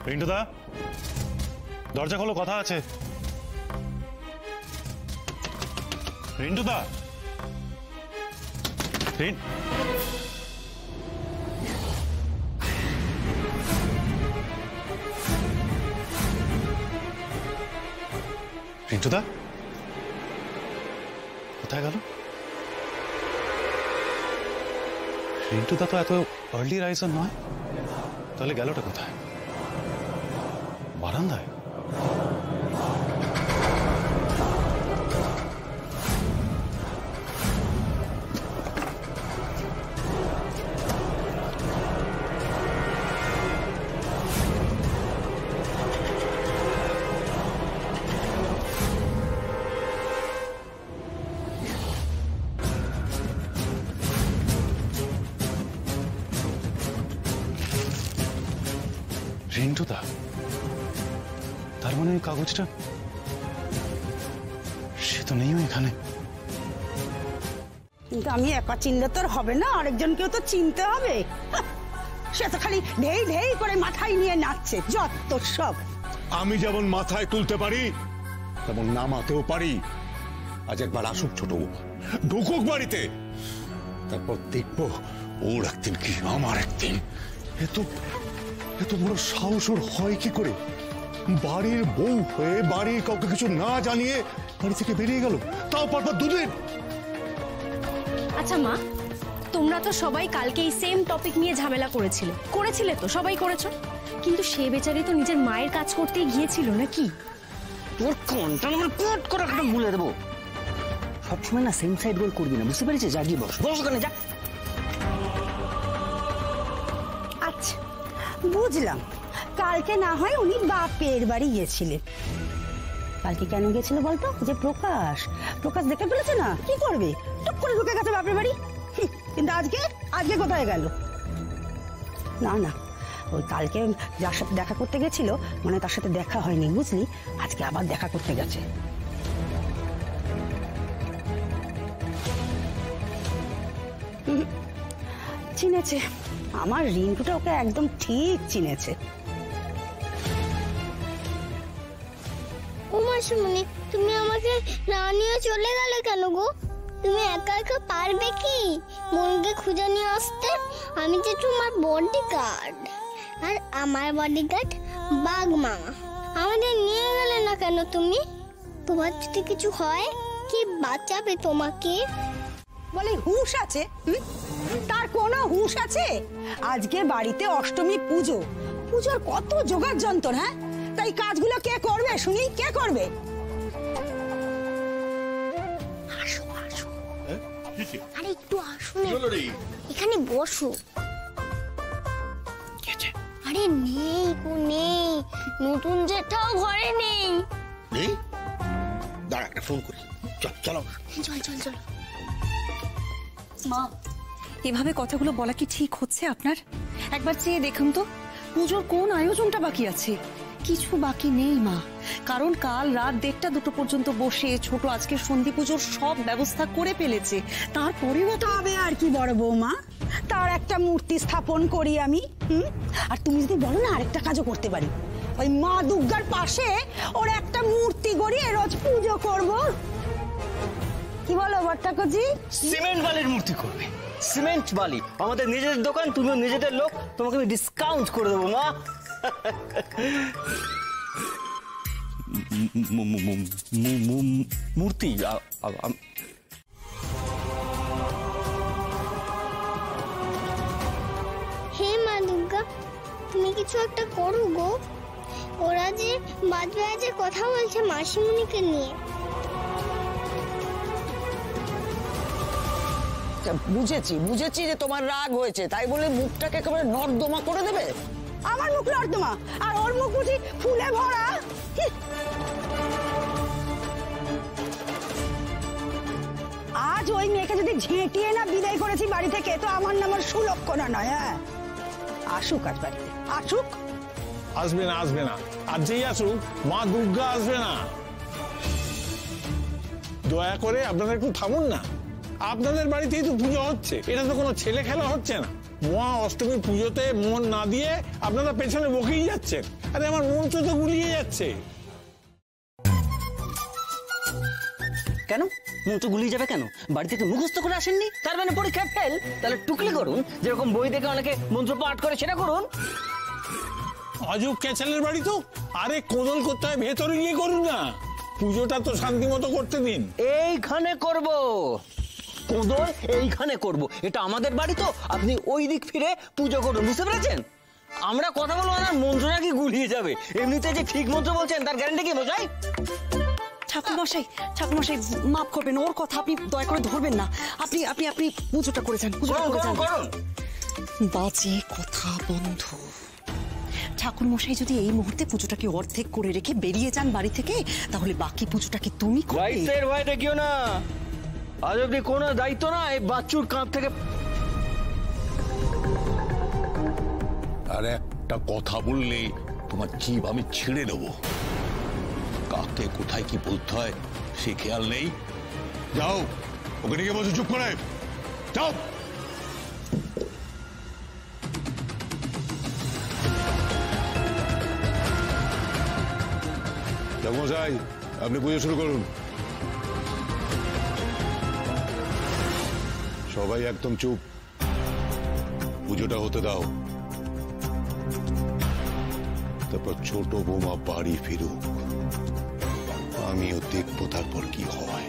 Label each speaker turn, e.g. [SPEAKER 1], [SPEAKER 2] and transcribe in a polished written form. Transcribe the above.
[SPEAKER 1] রিন্টুদা, দরজা খোলো, কথা আছে। রিন্টুদা, রিন্টুদা কোথায় গেল? রিন্টুদা তো এত আর্লি রাইজার নয়, তাহলে গেলটা কোথায়? বারান্দায়? রিন্টুদা, তার মানে ওই কাগজটা, সে তো নেই এখানে।
[SPEAKER 2] কিন্তু আমি একা চিনলে তো হবে না, আরেকজনকেও তো চিনতে হবে। সে তো খালি ঢেই ঢেই করে মাথায় নিয়ে নাচছে, যত সব।
[SPEAKER 3] আমি যেমন মাথায় তুলতে পারি তেমন নামাতেও পারি। আজ একবার আসুক ছোট বৌমা, ঢুকুক বাড়িতে, তারপর দেখবো ওর একদিন কি আমার একদিন। এত বড় সাহস ওর হয় কি করে? বাড়ির বউ হয়ে বাড়ির কাউকে কিছু না জানিয়ে বাড়ি থেকে বেরিয়ে গেল, তাও পরপর দুদিন।
[SPEAKER 4] আচ্ছা মা, তোমরা তো সবাই কালকে এই সেম টপিক নিয়ে ঝামেলা করেছিলে তো, সবাই করেছো, কিন্তু সে বেচারি তো নিজের মায়ের কাজ করতে গিয়েছিল নাকি?
[SPEAKER 5] তোর কোনটা আমার কোট করে একটা ভুলে দেবো। সবসময় না সেম সাইড রোল করবি না, বুঝতে পেরেছিস? যা গিয়ে বস ওখানে যা।
[SPEAKER 2] আচ্ছা বুঝলাম, কালকে না হয় উনি বাপের বাড়ি গিয়েছিলেন। কালকে কেন গিয়েছিল বলতো? যে প্রকাশ দেখে ফেলেছে না, কি করবে, টুক করে ঢুকে গেছে বাপের বাড়ি। কিন্তু আজকে কোথায় গেল? না ওই কালকে যার সাথে দেখা করতে গেছিল, মানে তার সাথে দেখা হয়নি, বুঝলি? আজকে আবার দেখা করতে গেছে। চিনেছে, আমার রিন্টুটা ওকে একদম ঠিক চিনেছে।
[SPEAKER 6] ও মাসিমণি, তুমি আমাকে না নিয়ে চলে গেলে কেন গো? তুমি একা একা পারবে কি মনকে খুঁজে নিয়ে আসতে? আমি যে তোমার বডিগার্ড, আর আমার বডিগার্ড বাঘ মামা। আমাদের নিয়ে গেলে না কেন তুমি? তোমার যদি কিছু হয় কি বাঁচাবে তোমাকে?
[SPEAKER 2] বলে হুঁশ আছে? তার কোনো হুঁশ আছে? আজকে বাড়িতে অষ্টমী পুজোর কত জোগাড় যন্ত্র, হ্যাঁ? তাই কাজগুলো কে করবে শুনি, কে করবে?
[SPEAKER 6] আরে একটু আসুন, এখানে বসো। আরে নেই, নতুন জেঠাও ঘরে নেই।
[SPEAKER 3] দাঁড়া, একটা ফোন করি। চলো
[SPEAKER 6] চল।
[SPEAKER 7] মা, এভাবে কথাগুলো বলা কি ঠিক হচ্ছে আপনার? একবার চেয়ে দেখুন তো, পুজোর কোন আয়োজনটা বাকি আছে? কিছু বাকি নেই মা, কারণ কাল রাত 1টা-2টো পর্যন্ত বসে ছোট আজকে সন্ধি পুজোর সব ব্যবস্থা করে ফেলেছে। তারপরেও
[SPEAKER 2] তবে আর কি বড় বৌমা, তার একটা মূর্তি স্থাপন করি আমি। আর তুমি যদি বলো না, আরেকটা কাজও করতে পারি, ওই মা দুর্গার পাশে ওর একটা মূর্তি গড়িয়ে রোজ পুজো করব। কি বলো ভট্টাকজি?
[SPEAKER 5] সিমেন্ট বালির মূর্তি করবে? সিমেন্ট বালি আমাদের নিজেদের দোকান, তুমিও নিজেদের লোক, তোমাকে আমি ডিসকাউন্ট করে দেবো মা। মূর্তি
[SPEAKER 6] হে মা দুর্গা, তুমি কিছু একটা করো গো। ওরা যে বাজে কথা বলছে মাসিমণিকে নিয়ে।
[SPEAKER 8] বুঝেছি যে তোমার রাগ হয়েছে, তাই বলে মুখটাকে একেবারে নর্দমা করে দেবে?
[SPEAKER 2] আমার মুখ নর্দমা, আর ওর মুখ বুঝি ফুলে ভরা? আজ ওই মেয়েকে যদি ঝেঁটিয়ে না বিদায় করেছি বাড়ি থেকে, তো আমার নাম সুলক্ষণা নয়। হ্যাঁ, আসুক আজ বাড়িতে, আসুক।
[SPEAKER 9] আসবে না, আর যেই আসুক মা দুর্গা আসবে না। দয়া করে আপনারা একটু থামুন না। আপনাদের বাড়িতেই তো পুজো হচ্ছে, এটা তো কোনো ছেলে খেলা হচ্ছে না। মহা অষ্টমী পুজোতে মন না দিয়ে আপনারা পেছনে বকেই যাচ্ছেন। আরে আমার মন্ত্র তো গুলিয়ে যাচ্ছে।
[SPEAKER 5] কেন মন্ত্র গুলিয়ে যাবে কেন? বাড়ি থেকে মুখস্থ করে আসেননি, তার মানে পরীক্ষায় ফেল? তাহলে টুকলি করুন, যেরকম বই দেখে অনেকে মন্ত্র পাঠ করে সেটা করুন।
[SPEAKER 9] অজুক ক্যাচালের বাড়ি তো, আরে কোদল করতে হয় ভেতরে গিয়ে করুন না, পুজোটা তো শান্তি মতো করতে দিন।
[SPEAKER 5] এইখানে করব কোদল, এইখানে করব, এটা আমাদের বাড়ি তো, আপনি ওই দিক ফিরে পুজো করুন, বুঝতে পেরেছেন? আমরা কথা বলবো না, মন্ত্র নাকি গুলিয়ে যাবে। এমনিতে যে ঠিক মন্ত্র বলছেন তার গ্যারান্টি কি বোঝাই?
[SPEAKER 7] ঠাকুরমশাই ঠাকুরমশাই মাফ করবেন, ওর কথা আপনি দয়া করে ধরবেন না। আপনি আপনি আপনি পুজোটা করে যান, পুজোটা করে যান। বাজে কথা বন্ধ। ঠাকুরমশাই যদি এই মুহূর্তে পুজোটাকে অর্ধেক করে রেখে বেরিয়ে যান বাড়ি থেকে, তাহলে বাকি পুজোটাকে তুমি করবে।
[SPEAKER 5] দায়িত্বের ভয় দেখিও না, আজ অব্দি কোনো দায়িত্ব না এই বাচ্চুর কাঁধ থেকে।
[SPEAKER 3] আর একটা কথা বললে তোমার জিভ আমি ছিঁড়ে দেবো। কাকে কোথায় কি বলতে হয় সে খেয়াল নেই। যাও ওকে নিয়ে বসে চুপ করে যাও। মশাই আপনি পুজো শুরু করুন। সবাই একদম চুপ, পুজোটা হতে দাও। তারপর ছোট বৌমা বাড়ি ফিরুক, আমিও দেখবো তারপর কি হয়।